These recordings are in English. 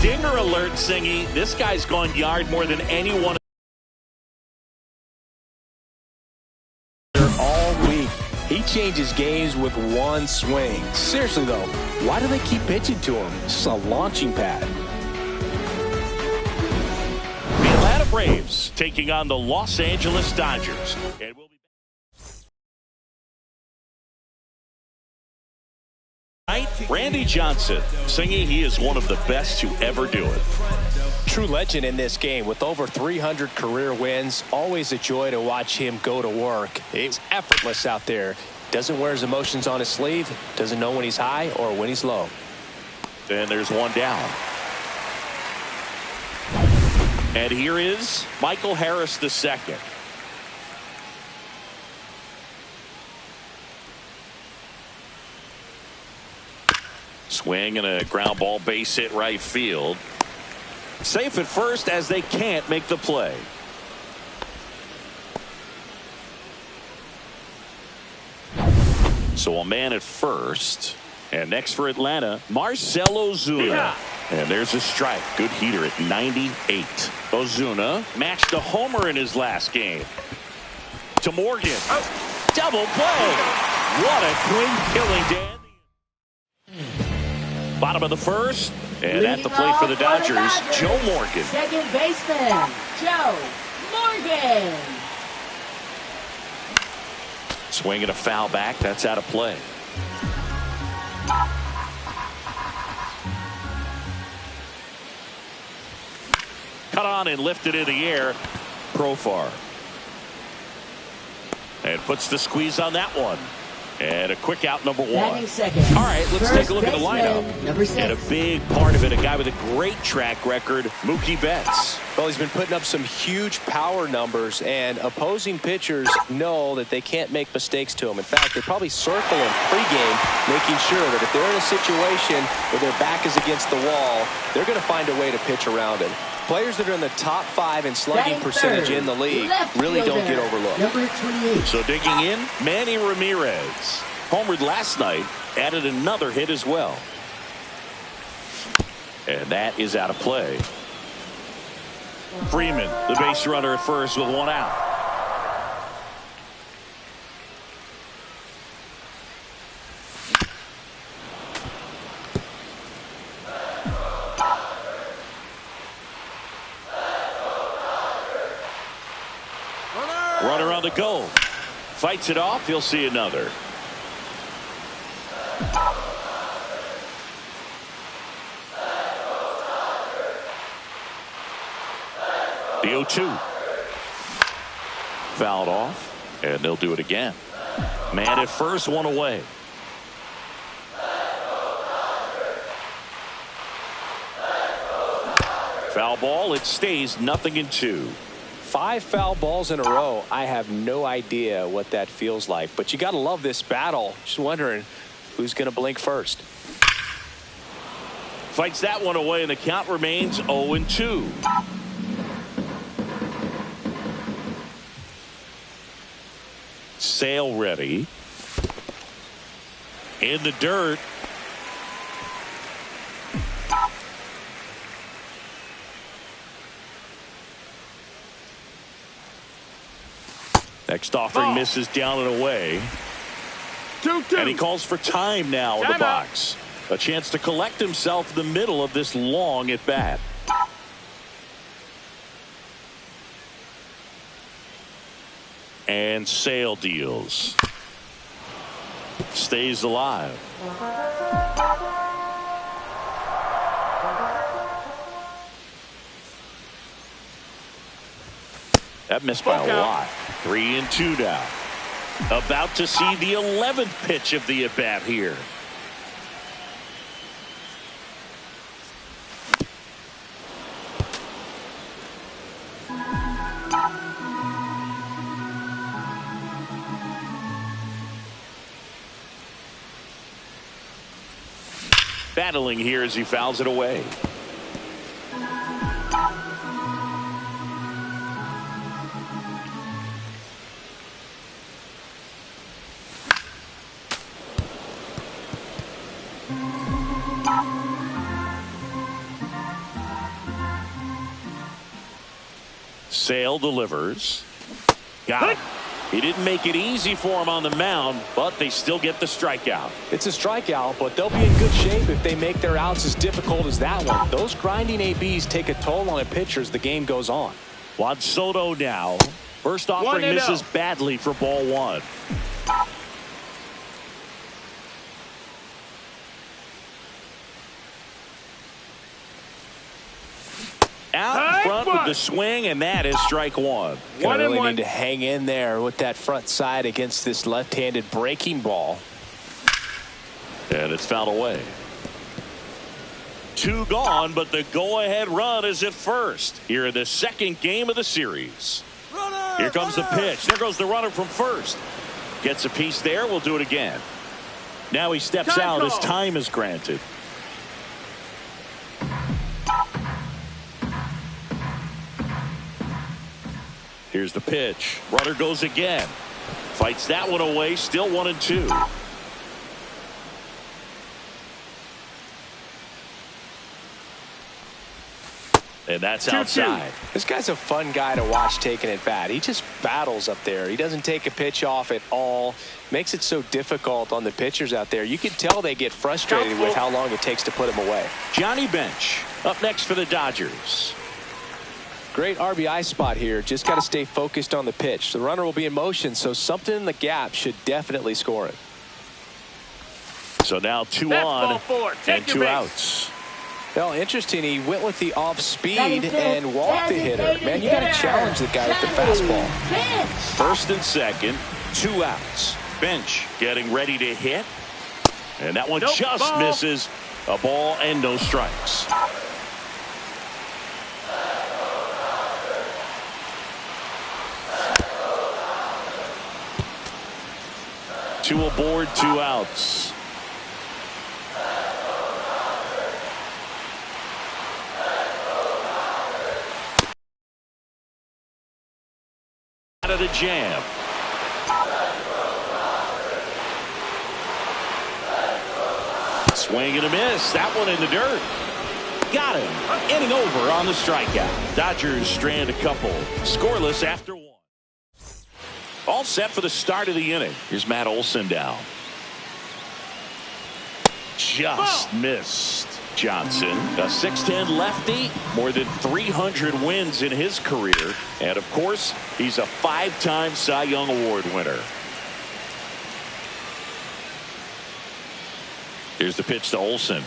Dinger alert, Singy. This guy's gone yard more than anyone all week. He changes games with one swing. Seriously, though, why do they keep pitching to him? This is a launching pad. The Atlanta Braves taking on the Los Angeles Dodgers. And we'll be Randy Johnson, Singy, he is one of the best to ever do it. True legend in this game with over 300 career wins. Always a joy to watch him go to work. He's effortless out there. Doesn't wear his emotions on his sleeve. Doesn't know when he's high or when he's low. And there's one down. And here is Michael Harris II. Swing and a ground ball, base hit right field. Safe at first as they can't make the play. So a man at first. And next for Atlanta, Marcell Ozuna. Yeah. And there's a strike. Good heater at 98. Ozuna matched a homer in his last game. To Morgan. Oh. Double play. What a clean killing, Dan. Bottom of the first. And at the plate for the Dodgers, Joe Morgan. Second baseman, Joe Morgan. Swinging a foul back. That's out of play. Cut on and lifted in the air. Profar. And puts the squeeze on that one. And a quick out, number one. All right, let's take a look at the lineup. And a big part of it, a guy with a great track record, Mookie Betts. Well, he's been putting up some huge power numbers, and opposing pitchers know that they can't make mistakes to him. In fact, they probably circle him pregame, making sure that if they're in a situation where their back is against the wall, they're going to find a way to pitch around it. Players that are in the top 5 in slugging percentage in the league really don't get overlooked. Number 28. So digging in, Manny Ramirez. Homered last night, added another hit as well. And that is out of play. Freeman, the base runner at first with one out. Runner on the go. Fights it off. He'll see another. The 0-2. Fouled off. And they'll do it again. Man at first, one away. Foul ball. It stays 0-2. 5 foul balls in a row. I have no idea what that feels like, but you got to love this battle. Just wondering who's going to blink first. Fights that one away, and the count remains 0-2. Sale ready. In the dirt. Next offering misses down and away. 2-2. And he calls for time now in the box. A chance to collect himself in the middle of this long at bat. And Sale deals. Stays alive. That missed by a lot. 3-2 now. About to see the 11th pitch of the at-bat here. Battling here as he fouls it away. Sale delivers. Got it. He didn't make it easy for him on the mound, but they still get the strikeout. It's a strikeout, but they'll be in good shape if they make their outs as difficult as that one. Those grinding ABs take a toll on a pitcher as the game goes on. Juan Soto now. First offering misses badly for ball one. Out front with the swing, and that is strike one. Gonna really need to hang in there with that front side against this left-handed breaking ball. And it's fouled away. Two gone, but the go-ahead run is at first here in the second game of the series. Here comes the pitch. There goes the runner from first. Gets a piece there. We'll do it again. Now he steps out as time is granted. Here's the pitch. Runner goes again. Fights that one away. Still 1-2. And that's outside. This guy's a fun guy to watch taking at bat. He just battles up there. He doesn't take a pitch off at all. Makes it so difficult on the pitchers out there. You can tell they get frustrated with how long it takes to put him away. Johnny Bench up next for the Dodgers. Great RBI spot here. Just got to stay focused on the pitch. The runner will be in motion, so something in the gap should definitely score it. So now 2 on and 2 outs. Well, interesting. He went with the off speed and walked the hitter. Man, you got to challenge the guy with the fastball. First and second, 2 outs. Bench getting ready to hit. And that one just misses. A ball and no strikes. Two aboard, 2 outs. Out of the jam. Swing and a miss. That one in the dirt. Got him. Inning over on the strikeout. Dodgers strand a couple. Scoreless after 1. All set for the start of the inning. Here's Matt Olson down. Just missed. Johnson, a 6'10 lefty, more than 300 wins in his career. And of course, he's a 5-time Cy Young Award winner. Here's the pitch to Olson.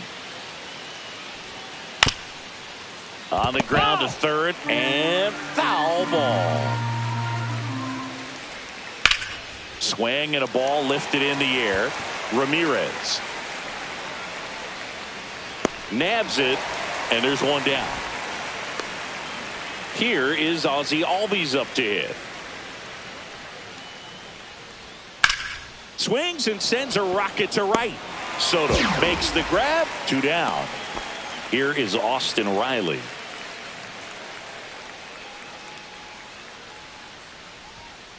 On the ground to third, and foul ball. Swing and a ball lifted in the air. Ramirez nabs it, and there's one down. Here is Ozzie Albies up to hit. Swings and sends a rocket to right. Soto makes the grab. 2 down. Here is Austin Riley.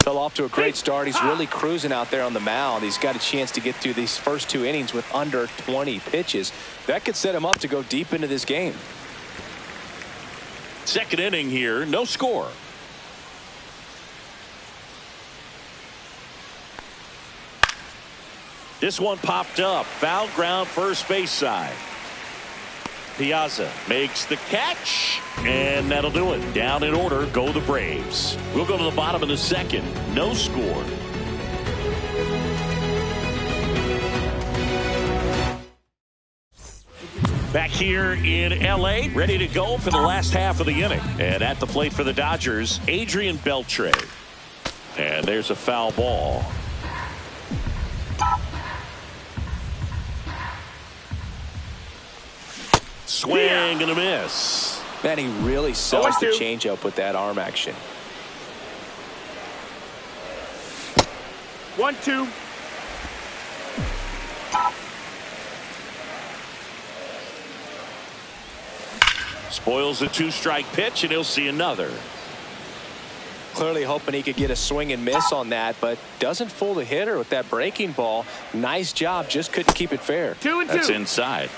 Fell off to a great start. He's really cruising out there on the mound. He's got a chance to get through these first 2 innings with under 20 pitches. That could set him up to go deep into this game. Second inning here, no score. This one popped up. Foul ground, first base side. Piazza makes the catch, and that'll do it. Down in order go the Braves. We'll go to the bottom of the second. No score. Back here in L.A., ready to go for the last half of the inning. And at the plate for the Dodgers, Adrian Beltre. And there's a foul ball. Swing and a miss. Man, he really sells the changeup with that arm action. 1-2. Spoils a 2-strike pitch, and he'll see another. Clearly hoping he could get a swing and miss on that, but doesn't fool the hitter with that breaking ball. Nice job, just couldn't keep it fair. 2-2. That's inside.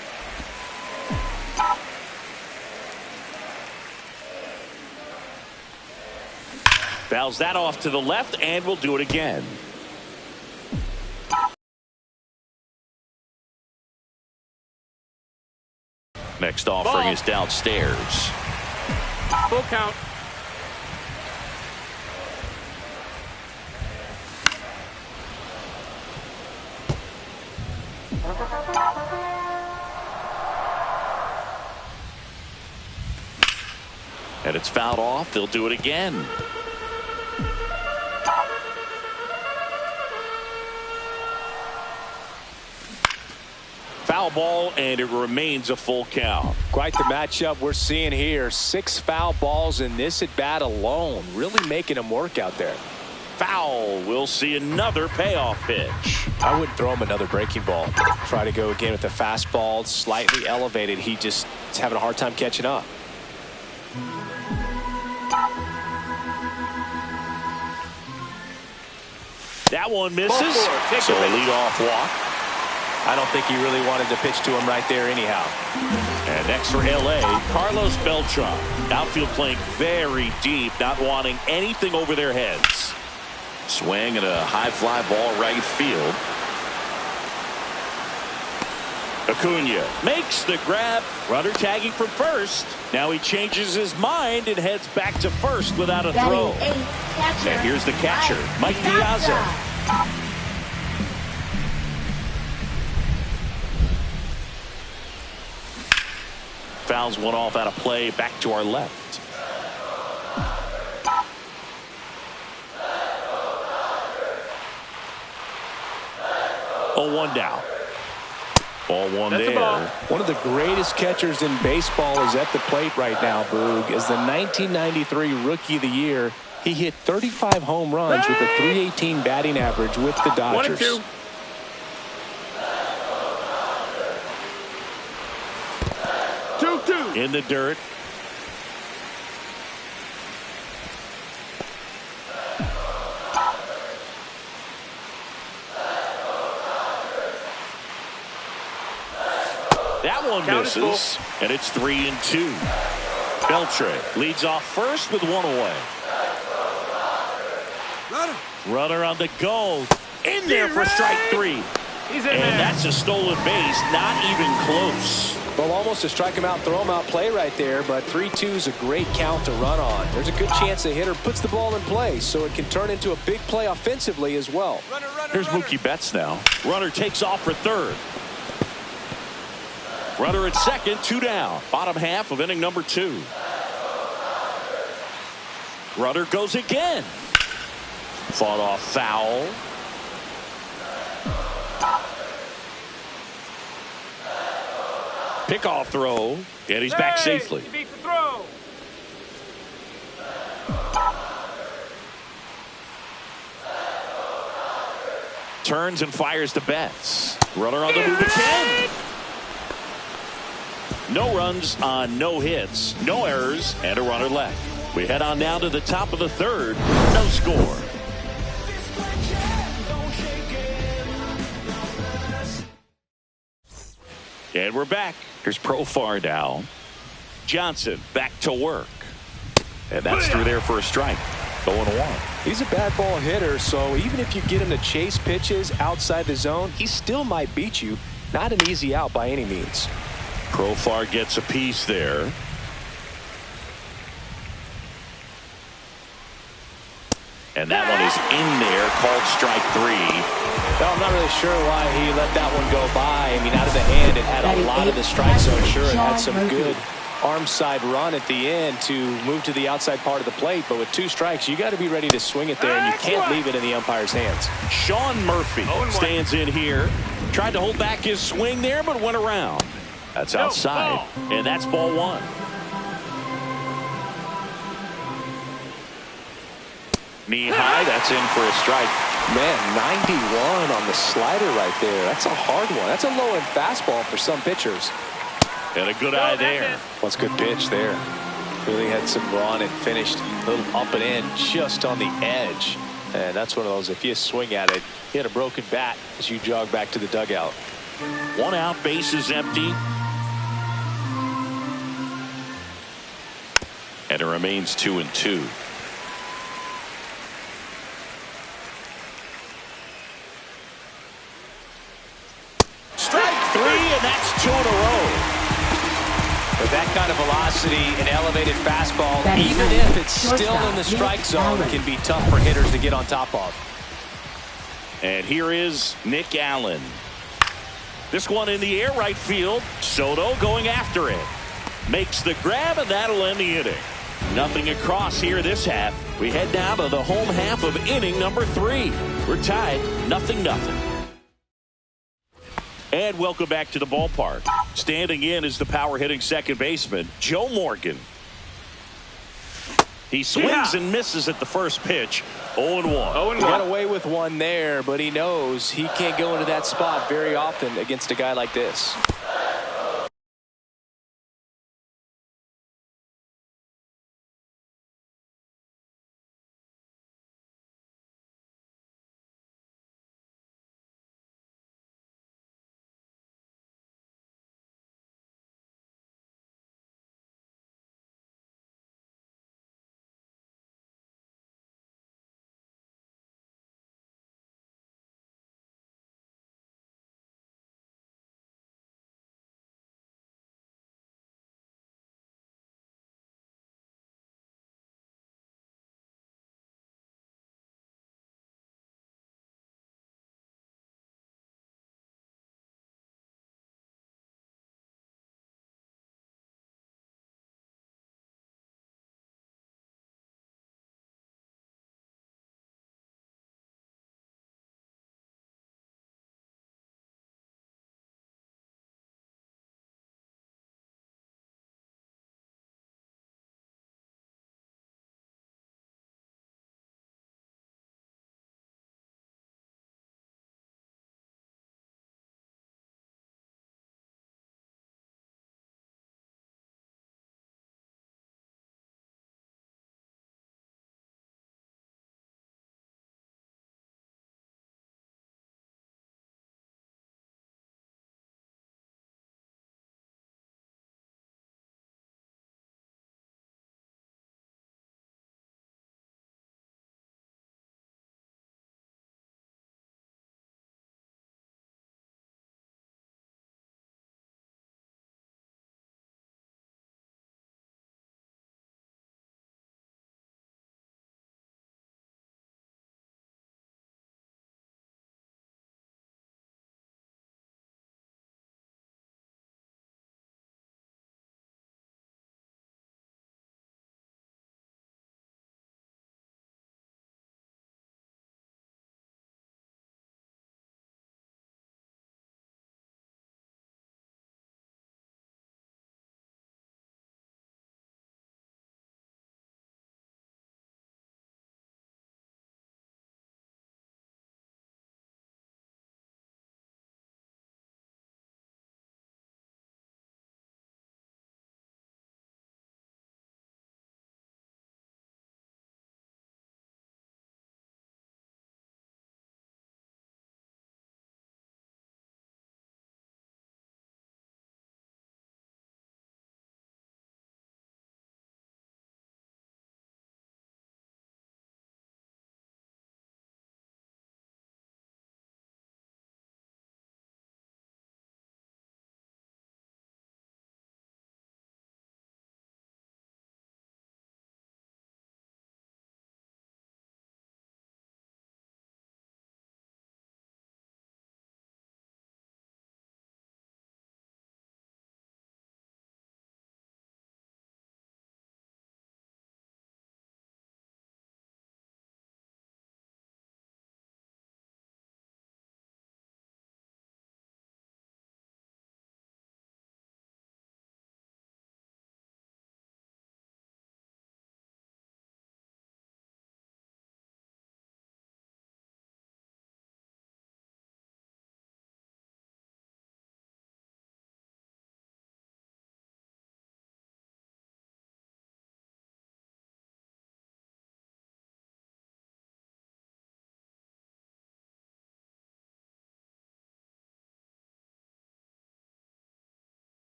Fouls that off to the left and will do it again. Next offering is downstairs. Full count. And it's fouled off. They'll do it again. Foul ball, and it remains a full count. Quite the matchup we're seeing here. 6 foul balls in this at bat alone. Really making him work out there. Foul. We'll see another payoff pitch. I wouldn't throw him another breaking ball. Try to go again with the fastball, slightly elevated. He just is having a hard time catching up. That one misses. So a leadoff walk. I don't think he really wanted to pitch to him right there anyhow. And next for L.A., Carlos Beltran. Outfield playing very deep, not wanting anything over their heads. Swing and a high fly ball right field. Acuna makes the grab. Runner tagging from first. Now he changes his mind and heads back to first without a throw. And here's the catcher, Mike Piazza. Fouls one off out of play, back to our left. Oh, 1 down. Ball one That's there. ball. One of the greatest catchers in baseball is at the plate right now, Boog. As the 1993 Rookie of the Year, he hit 35 home runs with a .318 batting average with the Dodgers. 1-2. 2-2. In the dirt. That one misses, and it's 3-2. Beltran leads off first with 1 away. Runner on the go. In there for strike 3. He's in And there. that's a stolen base, not even close. Well, almost a strike him out, throw him out play right there, but 3-2 is a great count to run on. There's a good chance the hitter puts the ball in play, so it can turn into a big play offensively as well. Here's Mookie Betts now. Runner takes off for third. Runner at second, 2 down. Bottom half of inning number 2. Runner goes again. Fought off foul. Pickoff throw, and he's back safely. He beats the throw. Turns and fires to Betts. Runner on the move again. No runs on no hits, no errors, and a runner left. We head on down to the top of the third. No score. And we're back. Here's Profar now. Johnson back to work. And that's through there for a strike. 0-1. He's a bad ball hitter, so even if you get him to chase pitches outside the zone, he still might beat you. Not an easy out by any means. Profar gets a piece there. And that one is in there, called strike 3. Well, I'm not really sure why he let that one go by. I mean, out of the hand, it had a lot of the strike zone. Sure, it had some good arm side run at the end to move to the outside part of the plate, but with 2 strikes, you got to be ready to swing it there, and you can't leave it in the umpire's hands. Sean Murphy stands in here. Tried to hold back his swing there, but went around. That's outside, and that's ball 1. Knee high, that's in for a strike. Man, 91 on the slider right there. That's a hard one. That's a low-end fastball for some pitchers. And a good eye there. What's good pitch there. Really had some run and finished a little up and in just on the edge. And that's one of those, if you swing at it, you hit a broken bat as you jog back to the dugout. 1 out, base is empty. And it remains 2-2. and that's 2 in a row. With that kind of velocity and elevated fastball, Batting even ninth, if it's still in the shortstop, strike Nick zone, Allen. it can be tough for hitters to get on top of. And here is Nick Allen. This one in the air right field. Soto going after it. Makes the grab, and that'll end the inning. Nothing across here this half. We head down to the home half of inning number 3. We're tied 0-0. And welcome back to the ballpark. Standing in is the power hitting second baseman, Joe Morgan. He swings and misses at the first pitch. 0-1. 0-1. He got away with one there, but he knows he can't go into that spot very often against a guy like this.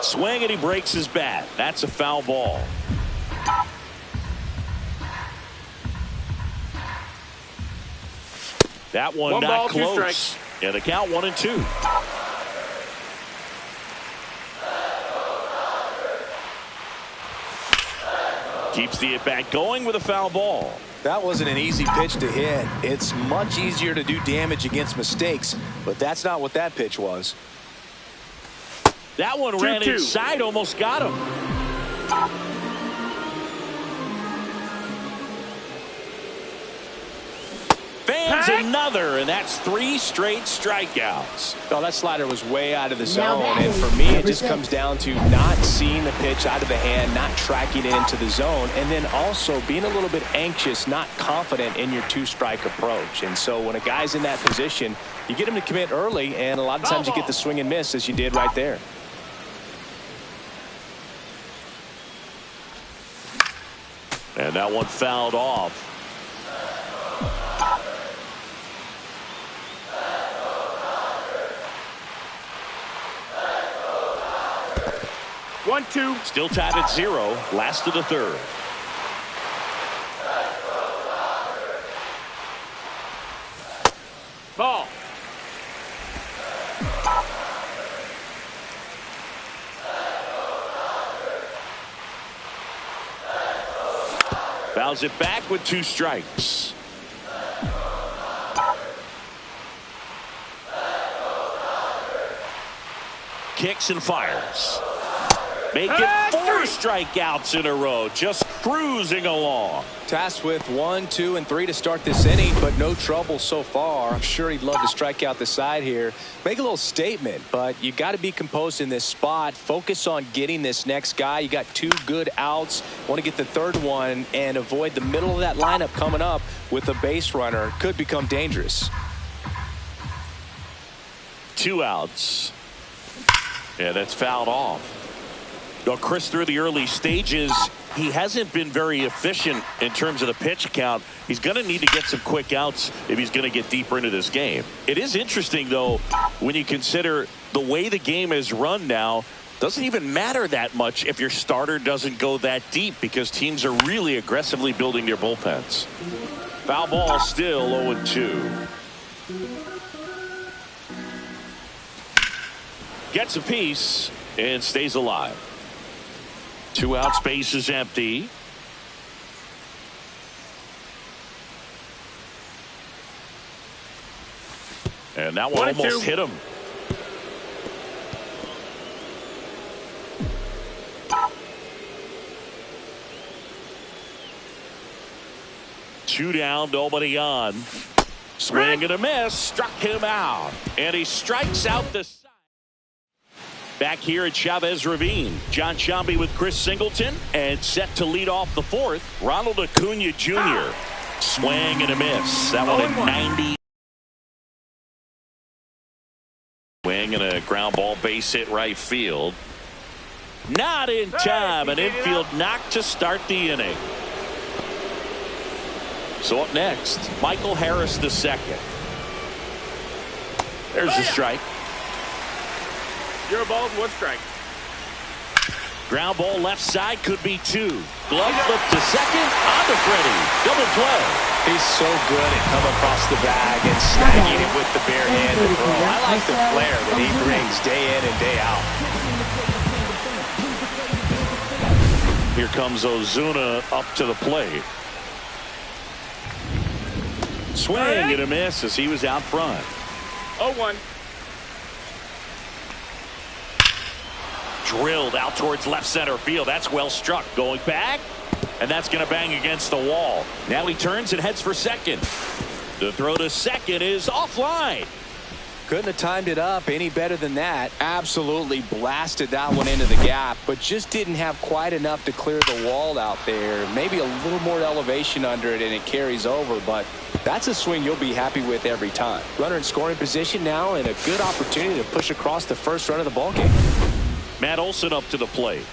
Swing and he breaks his bat. That's a foul ball. That one One not ball, 2 close. strikes. Yeah, the count 1-2. Keeps the at-bat going with a foul ball. That wasn't an easy pitch to hit. It's much easier to do damage against mistakes, but that's not what that pitch was. That one ran 2-2. inside, almost got him. Fans another, and that's 3 straight strikeouts. Oh, that slider was way out of the Now zone, batting, and for me, it number just 6. comes down to not seeing the pitch out of the hand, not tracking it into the zone, and then also being a little bit anxious, not confident in your 2-strike approach. And so when a guy's in that position, you get him to commit early, and a lot of times you get the swing and miss, as you did right there. And that one fouled off. One, 2. Still tied at 0. Last of the 3rd. Ball. Fouls it back with 2 strikes. Kicks and fires. Making 4 strikeouts in a row. Just cruising along. Tasked with 1, 2, and 3 to start this inning, but no trouble so far. I'm sure he'd love to strike out the side here. Make a little statement, but you got to be composed in this spot. Focus on getting this next guy. You got 2 good outs. Want to get the 3rd one and avoid the middle of that lineup coming up with a base runner. Could become dangerous. 2 outs. Yeah, that's fouled off. Well, Chris, through the early stages, he hasn't been very efficient in terms of the pitch count. He's going to need to get some quick outs if he's going to get deeper into this game. It is interesting, though, when you consider the way the game is run now. Doesn't even matter that much if your starter doesn't go that deep, because teams are really aggressively building their bullpens. Foul ball, still 0-2. Gets a piece and stays alive. 2 out, space is empty. And that one almost hit him. Two down, nobody on. Swing and a miss, struck him out. And he strikes out the side. Back here at Chavez Ravine, John Shambi with Chris Singleton, and set to lead off the 4th, Ronald Acuna Jr. Swing and a miss. That one at 90. Swing and a ground ball, base hit right field. Not in time. An infield knock to start the inning. So up next, Michael Harris II. There's the strike. 0 balls, 1 strike. Ground ball left side, could be 2. Glove flip to second, on to Freddie. Double play. He's so good at coming across the bag and snagging it with the bare hand to throw. I like the flair that he brings day in and day out. Here comes Ozuna up to the plate. Swing and a miss as he was out front. 0-1. Drilled out towards left center field. That's well struck. Going back, and that's going to bang against the wall. Now he turns and heads for second. The throw to second is offline. Couldn't have timed it up any better than that. Absolutely blasted that one into the gap, but just didn't have quite enough to clear the wall out there. Maybe a little more elevation under it and it carries over, but that's a swing you'll be happy with every time. Runner in scoring position now, and a good opportunity to push across the first run of the ballgame. Matt Olson up to the plate.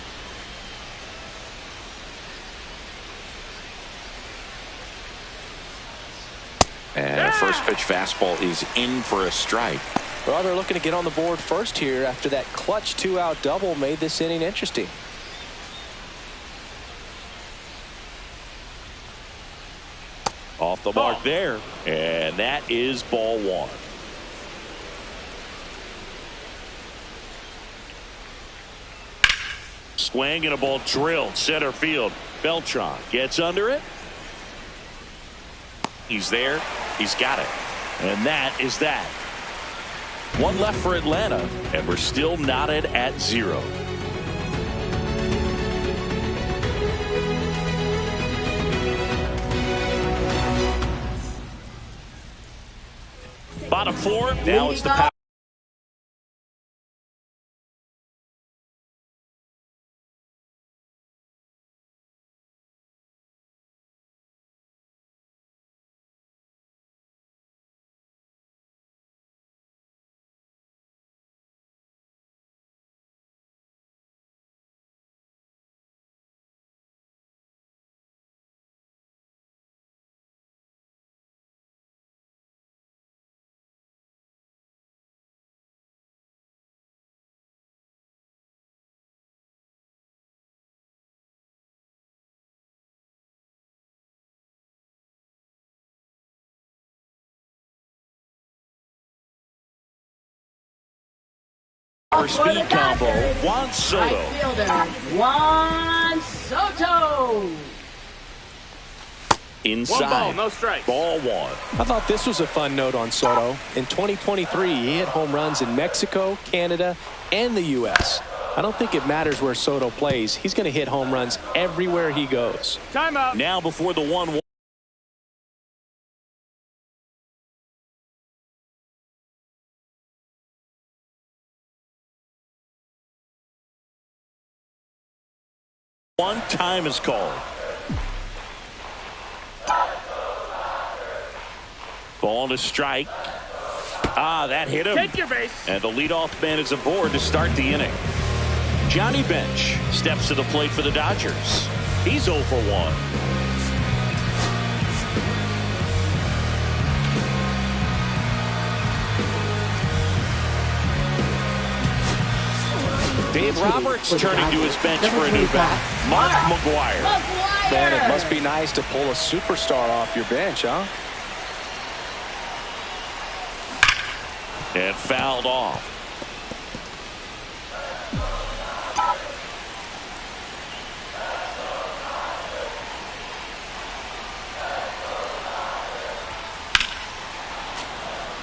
And a first pitch fastball is in for a strike. Well, they're looking to get on the board first here after that clutch 2-out double made this inning interesting. Off the mark there, and that is ball one. Swing and a ball drilled center field. Beltran gets under it. He's there. He's got it. And that is that. One left for Atlanta, and we're still knotted at 0. Bottom 4. Now it's the power. Speed combo, Juan Soto. Right fielder, Juan Soto. Inside. 1 ball, no strikes. Ball 1. I thought this was a fun note on Soto. In 2023, he hit home runs in Mexico, Canada, and the U.S. I don't think it matters where Soto plays. He's going to hit home runs everywhere he goes. Timeout. Now before the 1-1. One time is called. Ball to strike. That hit him. Take your base. And the leadoff man is aboard to start the inning. Johnny Bench steps to the plate for the Dodgers. He's 0 for 1. Dave Roberts turning to his bench for a new bat. Mark McGwire. Man, it must be nice to pull a superstar off your bench, huh? And fouled off.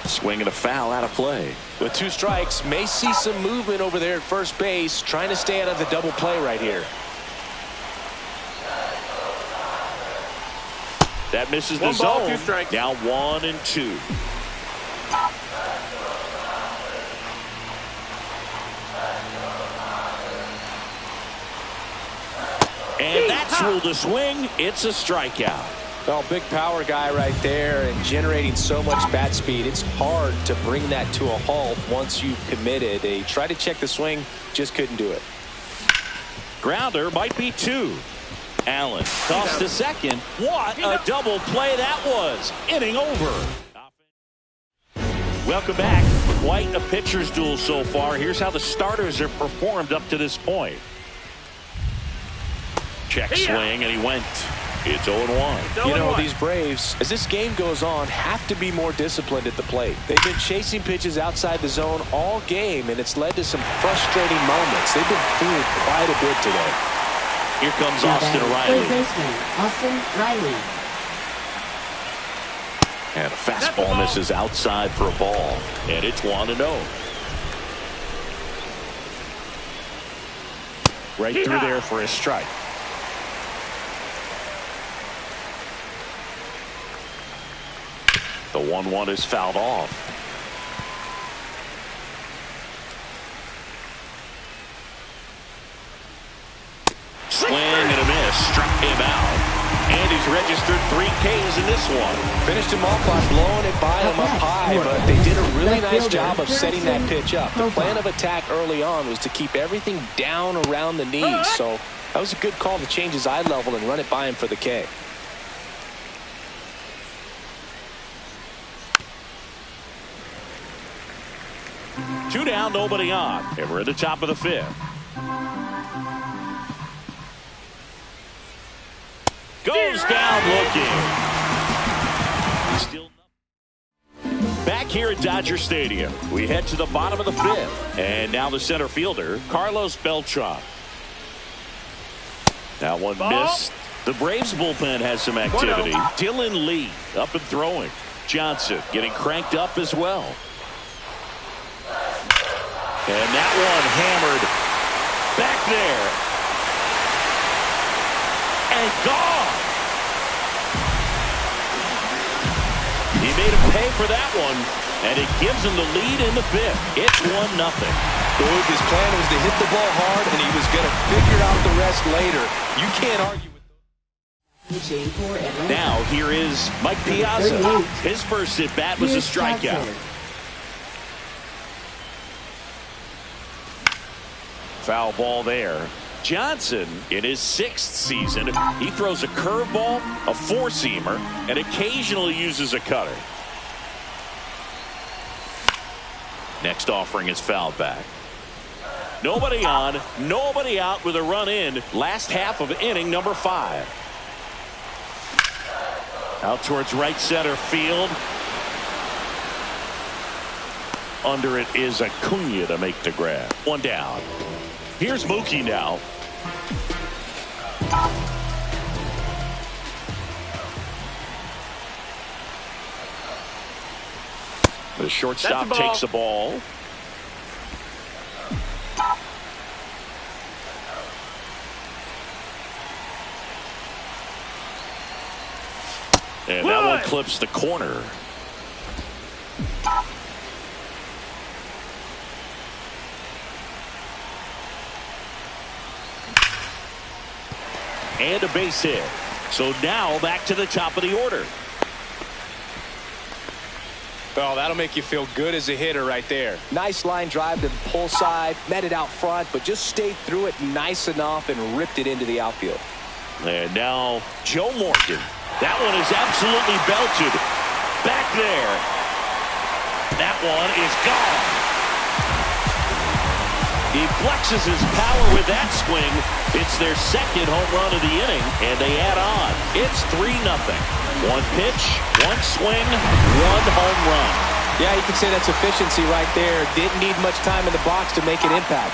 Swing and a foul out of play. With 2 strikes, may see some movement over there at first base, trying to stay out of the double play right here. That misses the 1 ball, zone. 2 strikes. Now 1 and 2. And that's ruled a swing. It's a strikeout. Well, big power guy right there and generating so much bat speed. It's hard to bring that to a halt once you've committed. They tried to check the swing, just couldn't do it. Grounder might be 2. Allen tossed to second. What a double play that was. Inning over. Welcome back. Quite a pitcher's duel so far. Here's how the starters have performed up to this point. Check swing, and he went. It's 0-1. You know, these Braves, as this game goes on, have to be more disciplined at the plate. They've been chasing pitches outside the zone all game, and it's led to some frustrating moments. They've been fooled quite a bit today. Here comes Austin Riley. Third baseman, Austin Riley. And a fastball misses outside for a ball. And it's 1-0. Right through there for a strike. The 1-1 is fouled off. Swing and a miss. Struck him out. And he's registered 3 Ks in this one. Finished him off by blowing it by him up high, but they did a really nice job of setting that pitch up. The plan of attack early on was to keep everything down around the knees, so that was a good call to change his eye level and run it by him for the K. 2 down, nobody on. And we're at the top of the 5th. Goes down looking. Still back here at Dodger Stadium. We head to the bottom of the 5th. And now the center fielder, Carlos Beltran. That one missed. The Braves bullpen has some activity. Dylan Lee up and throwing. Johnson getting cranked up as well. And that one hammered back there. And gone. He made him pay for that one. And it gives him the lead in the 5th. It's 1-0. His plan was to hit the ball hard, and he was going to figure out the rest later. You can't argue with those. Now here is Mike Piazza. His first at bat was a strikeout. Foul ball there. Johnson, in his 6th season, he throws a curveball, a 4-seamer, and occasionally uses a cutter. Next offering is fouled back. Nobody on, nobody out with a run in. Last half of inning number 5. Out towards right center field. Under it is Acuna to make the grab. 1 down. Here's Mookie now. The shortstop takes the ball. And that one clips the corner. And a base hit. So now back to the top of the order. Well, that'll make you feel good as a hitter right there. Nice line drive to the pull side, met it out front, but just stayed through it nice enough and ripped it into the outfield. And now Joe Morgan. That one is absolutely belted. Back there. That one is gone. He flexes his power with that swing. It's their 2nd home run of the inning, and they add on. It's 3-0. 1 pitch, 1 swing, 1 home run. Yeah, you can say that's efficiency right there. Didn't need much time in the box to make an impact.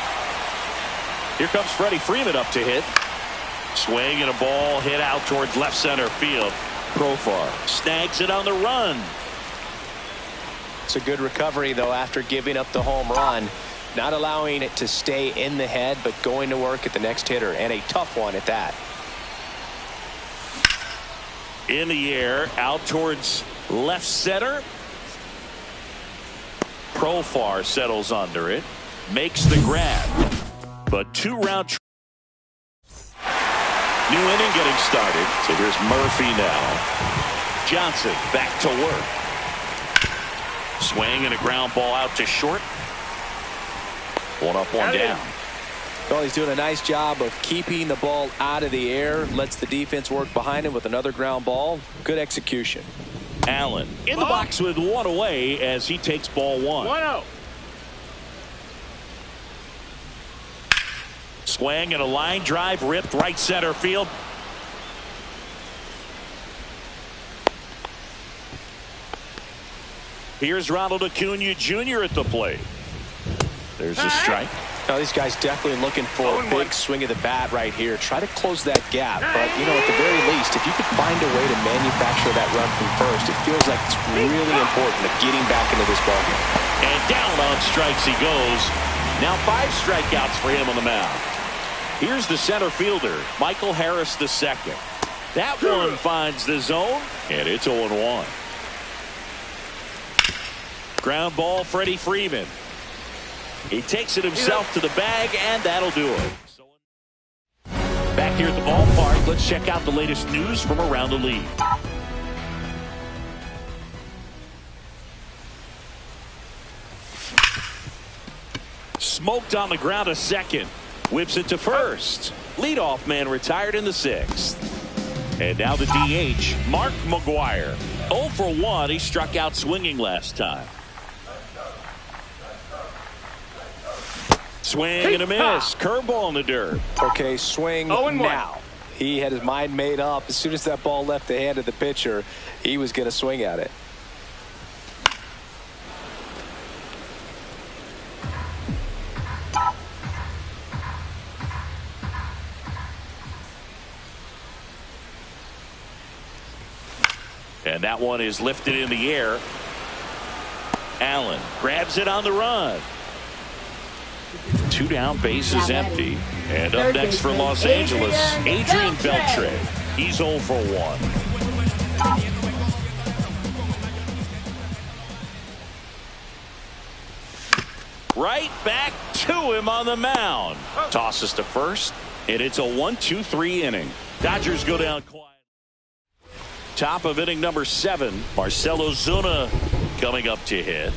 Here comes Freddie Freeman up to hit. Swing and a ball hit out towards left center field. Profar snags it on the run. It's a good recovery, though, after giving up the home run. Not allowing it to stay in the head, but going to work at the next hitter, and a tough one at that. In the air, out towards left center. Profar settles under it, makes the grab. But 2-round. New inning getting started. So here's Murphy now. Johnson back to work. Swing and a ground ball out to short. 1 up, 1 down. Well, he's doing a nice job of keeping the ball out of the air. Lets the defense work behind him with another ground ball. Good execution. Allen in the box with 1 away as he takes ball 1. 1-0. Swing and a line drive ripped right center field. Here's Ronald Acuna Jr. at the plate. There's a strike. Now, these guys definitely looking for a big swing of the bat right here. Try to close that gap. But, you know, at the very least, if you could find a way to manufacture that run from first, it feels like it's really important to getting back into this ballgame. And down on strikes he goes. Now 5 strikeouts for him on the mound. Here's the center fielder, Michael Harris II. That one finds the zone, and it's 0-1. Ground ball, Freddie Freeman. He takes it himself to the bag, and that'll do it. Back here at the ballpark, let's check out the latest news from around the league. Smoked on the ground a second. Whips it to first. Leadoff man retired in the 6th. And now the DH, Mark McGwire. 0 for 1. He struck out swinging last time. Swing and a miss. Curveball in the dirt. Okay, swing 0-1. now. He had his mind made up. As soon as that ball left the hand of the pitcher, he was going to swing at it. And that one is lifted in the air. Allen grabs it on the run. 2 down, bases empty. And up next for Los Angeles, Adrian Beltre. He's 0 for 1. Right back to him on the mound. Tosses to first, and it's a 1-2-3 inning. Dodgers go down quiet. Top of inning number 7, Marcell Ozuna coming up to hit.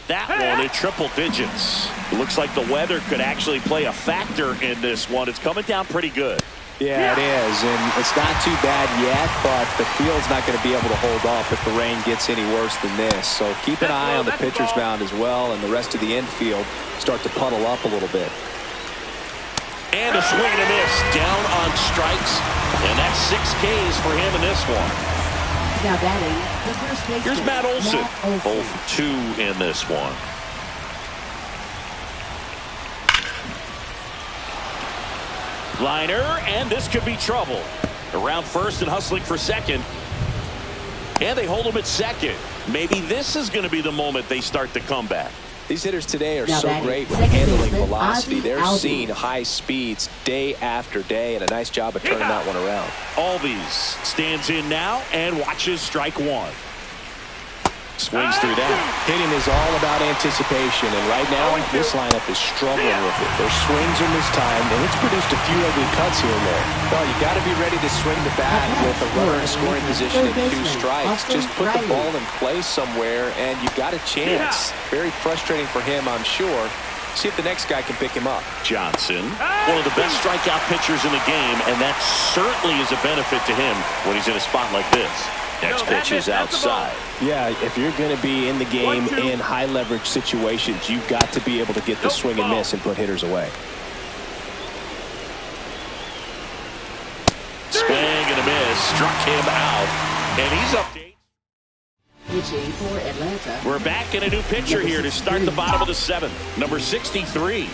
That one at triple digits. It looks like the weather could actually play a factor in this one. It's coming down pretty good. Yeah, it is, and it's not too bad yet, but the field's not going to be able to hold up if the rain gets any worse than this. So keep an eye on the pitcher's mound as well, and the rest of the infield start to puddle up a little bit. And a swing and a miss down on strikes, and that's 6 Ks for him in this one. Now batting, the first baseman. Here's Matt Olson. 0 for 2 in this one. Liner, and this could be trouble. Around first and hustling for second. And they hold him at second. Maybe this is going to be the moment they start the comeback. These hitters today are Now so batting, great with second handling baseman, velocity. They're Albies. seeing high speeds day after day, and a nice job of turning that one around. Albies stands in now and watches strike 1. Swings through that. Hitting is all about anticipation, and right now this lineup is struggling with it. Their swings are mistimed, and it's produced a few ugly cuts here and there. Well, you got to be ready to swing the bat with a runner in scoring position at 2 strikes. Just put the ball in place somewhere, and you got a chance. Very frustrating for him, I'm sure. See if the next guy can pick him up. Johnson, one of the best strikeout pitchers in the game, and that certainly is a benefit to him when he's in a spot like this. Next pitch is outside. Yeah, if you're going to be in the game in high leverage situations, you've got to be able to get the swing and miss and put hitters away. Swing and a miss, struck him out, and he's up. Pitching for Atlanta. We're back in a new pitcher here to start the bottom of the 7th. Number 63.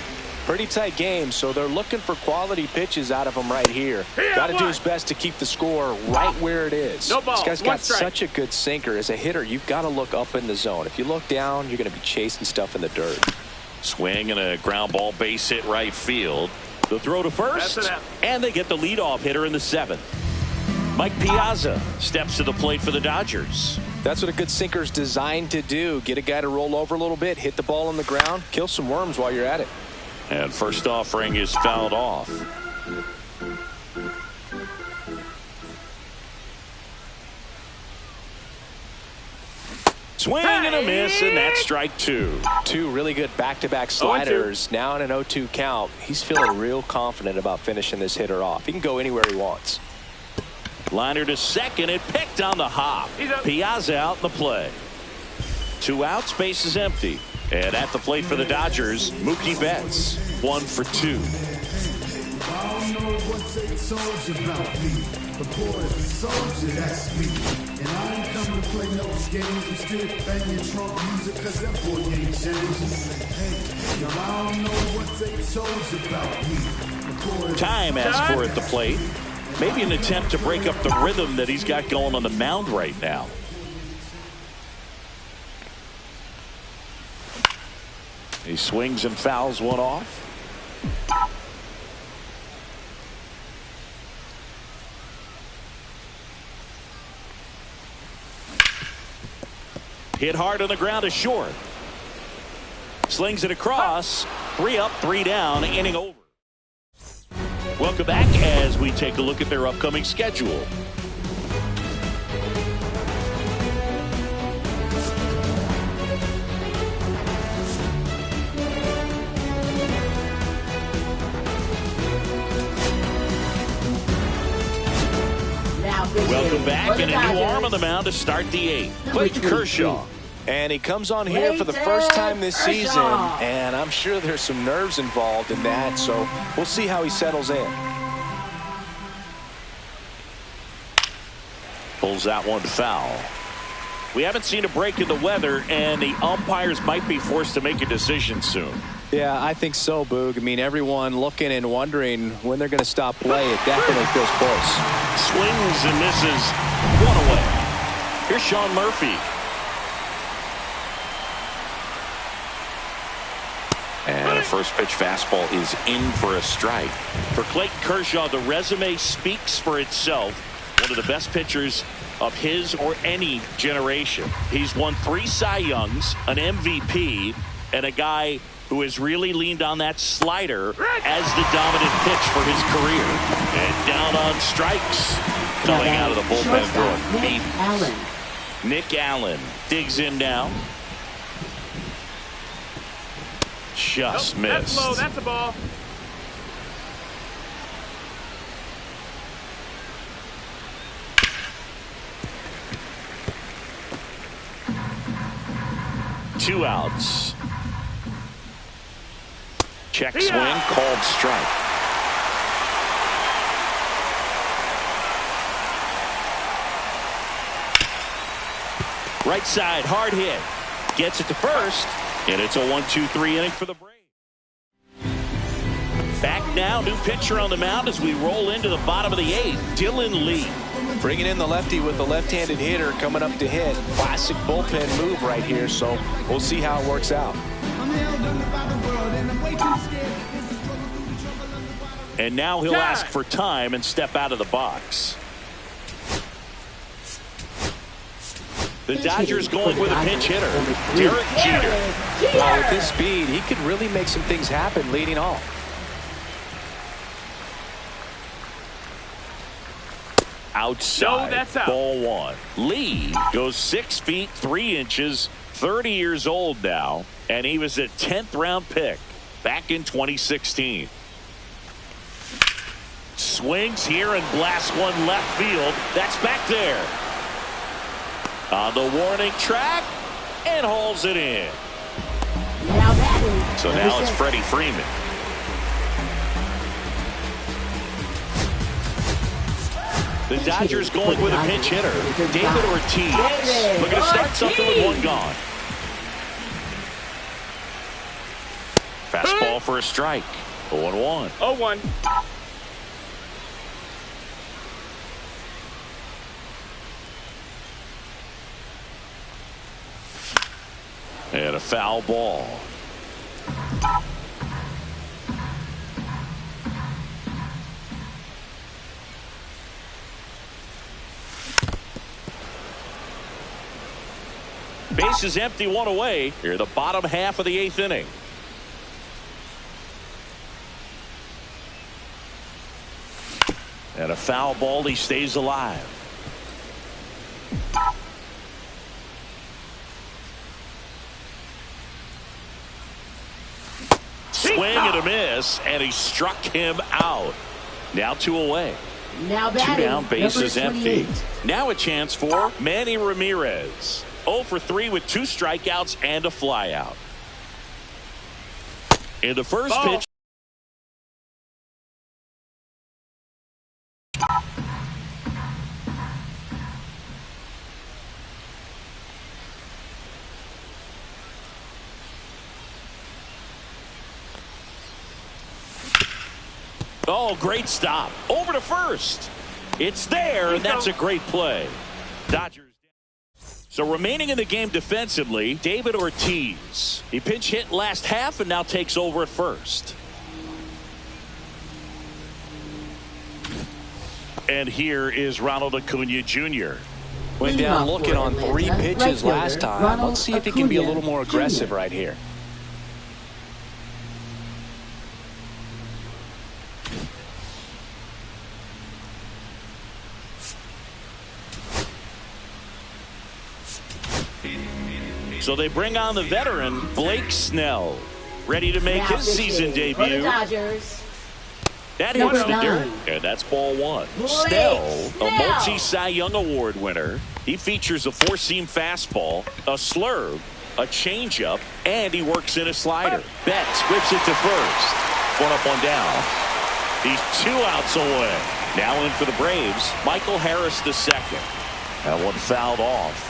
Pretty tight game, so they're looking for quality pitches out of him right here. Got to do his best to keep the score right where it is. No ball, this guy's 1 got strike. such a good sinker. As a hitter, you've got to look up in the zone. If you look down, you're going to be chasing stuff in the dirt. Swing and a ground ball base hit right field. The throw to first, and they get the leadoff hitter in the 7th. Mike Piazza steps to the plate for the Dodgers. That's what a good sinker's designed to do. Get a guy to roll over a little bit, hit the ball on the ground, kill some worms while you're at it. And first offering is fouled off. Swing and a miss, and that's strike 2. 2 really good back-to-back sliders. Now in an 0-2 count. He's feeling real confident about finishing this hitter off. He can go anywhere he wants. Liner to second, and picked on the hop. Piazza out in the play. 2 outs, base is empty. And at the plate for the Dodgers, Mookie Betts, 1 for 2. I don't know what they told you about me. The boy is a soldier, that's me. And I ain't come to play no games. I'm still banging trunk music cause that boy ain't changed. Hey, now I don't know what they told you about me. Time as for at the plate. Maybe an attempt to break up the rhythm that he's got going on the mound right now. He swings and fouls one off. Hit hard on the ground to short. Slings it across. 3 up, 3 down, inning over. Welcome back as we take a look at their upcoming schedule. Welcome back, and a new arm on the mound to start the 8th. Clayton Kershaw. And he comes on here for the first time this season, and I'm sure there's some nerves involved in that, so we'll see how he settles in. Pulls that one foul. We haven't seen a break in the weather, and the umpires might be forced to make a decision soon. Yeah, I think so, Boog. I mean, everyone looking and wondering when they're going to stop play. It definitely feels close. Swings and misses. One away. Here's Sean Murphy. And a first pitch fastball is in for a strike. For Clayton Kershaw, the resume speaks for itself. One of the best pitchers of his or any generation. He's won 3 Cy Youngs, an MVP, and a guy who has really leaned on that slider as the dominant pitch for his career. And down on strikes. Coming out of the bullpen throwing Nick Allen digs in now. Just missed. That's low. That's a ball. Two outs. Check swing, called strike. Right side, hard hit. Gets it to first. And it's a 1-2-3 inning for the Braves. Back now, new pitcher on the mound as we roll into the bottom of the 8th. Dylan Lee. Bringing in the lefty with the left-handed hitter coming up to hit. Classic bullpen move right here, so we'll see how it works out. And now he'll ask for time and step out of the box. The Dodgers going with a pinch hitter, Derek Jeter. Well, with his speed, he could really make some things happen leading off. Outside, no, that's out. Ball 1. Lee goes 6 feet 3 inches, 30 years old now, and he was a 10th round pick back in 2016. Swings here and blasts one left field. That's back there. On the warning track and hauls it in. So now it's Freddie Freeman. The Dodgers going with a pinch hitter, David Ortiz. Looking to start something with one gone. Fastball for a strike. 0-1. 0-1. And a foul ball. Base is empty, one away. Here, the bottom half of the 8th inning. And a foul ball, he stays alive. Swing and a miss, and he struck him out. Now 2 away. Now 2 down, base is empty. Now a chance for Manny Ramirez. 0 for 3 with 2 strikeouts and a flyout. In the first pitch. Oh, great stop. Over to first. It's there, and that's a great play. Dodgers. So remaining in the game defensively, David Ortiz. He pinch hit last half and now takes over at first. And here is Ronald Acuna Jr. Went down looking on 3 pitches last time. Let's see if he can be a little more aggressive right here. So they bring on the veteran, Blake Snell, ready to make his season debut. That hits the dirt, and that's ball 1. Snell, a multi-Cy Young Award winner. He features a four-seam fastball, a slurve, a changeup, and he works in a slider. Betts whips it to first. One up, one down. He's 2 outs away. Now in for the Braves, Michael Harris the second. That one fouled off.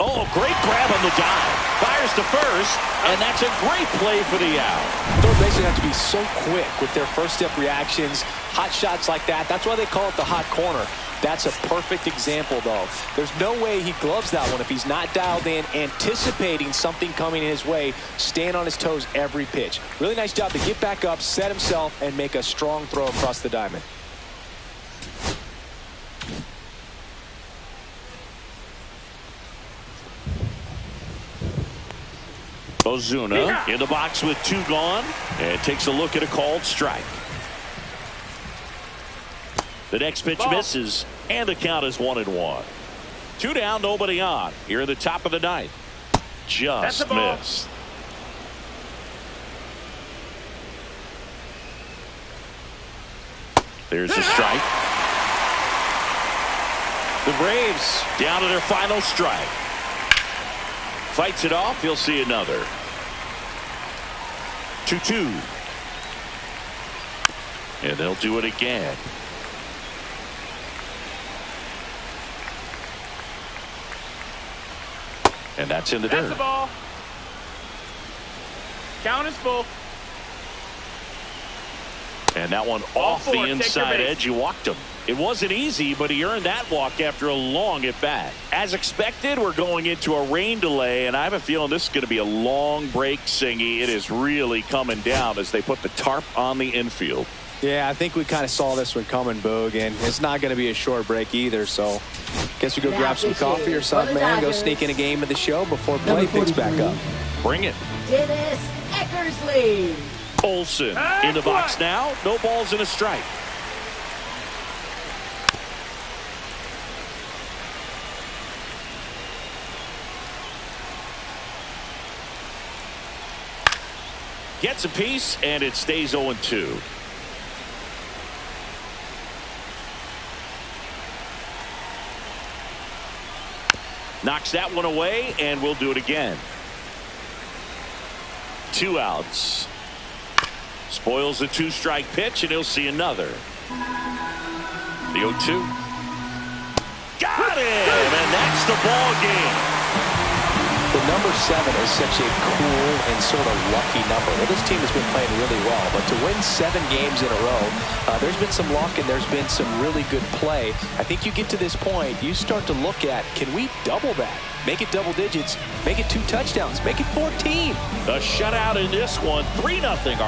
Oh, great grab on the dive. Fires to first, and that's a great play for the out. Third basemen have to be so quick with their first step reactions, hot shots like that. That's why they call it the hot corner. That's a perfect example, though. There's no way he gloves that one if he's not dialed in, anticipating something coming in his way, staying on his toes every pitch. Really nice job to get back up, set himself, and make a strong throw across the diamond. Ozuna in the box with 2 gone, and takes a look at a called strike. The next pitch misses, and the count is 1-1. 2 down, nobody on. Here in the top of the 9th. Just missed. There's a strike. The Braves down to their final strike. Fights it off. He'll see another. 2-2. And they'll do it again. And that's in the dirt. That's the ball. Count is full. And that one off the inside edge. You walked him. It wasn't easy, but he earned that walk after a long at bat. As expected, we're going into a rain delay, and I have a feeling this is going to be a long break, Singy. It is really coming down as they put the tarp on the infield. Yeah, I think we kind of saw this one coming, Boog, and it's not going to be a short break either, so guess we go grab some coffee or something, man. Go sneak in a game of the show before play picks back up. Bring it. Dennis Eckersley. Olsen in the box now. No balls and a strike. Gets a piece, and it stays 0-2. Knocks that one away, and we'll do it again. 2 outs. Spoils the 2-strike pitch, and he'll see another. The 0-2. Got him, and that's the ball game. The number 7 is such a cool and sort of lucky number. Well, this team has been playing really well, but to win 7 games in a row, there's been some luck and there's been some really good play. I think you get to this point, you start to look at, can we double that? Make it double digits, make it 2 touchdowns, make it 14. The shutout in this one, 3-0. Our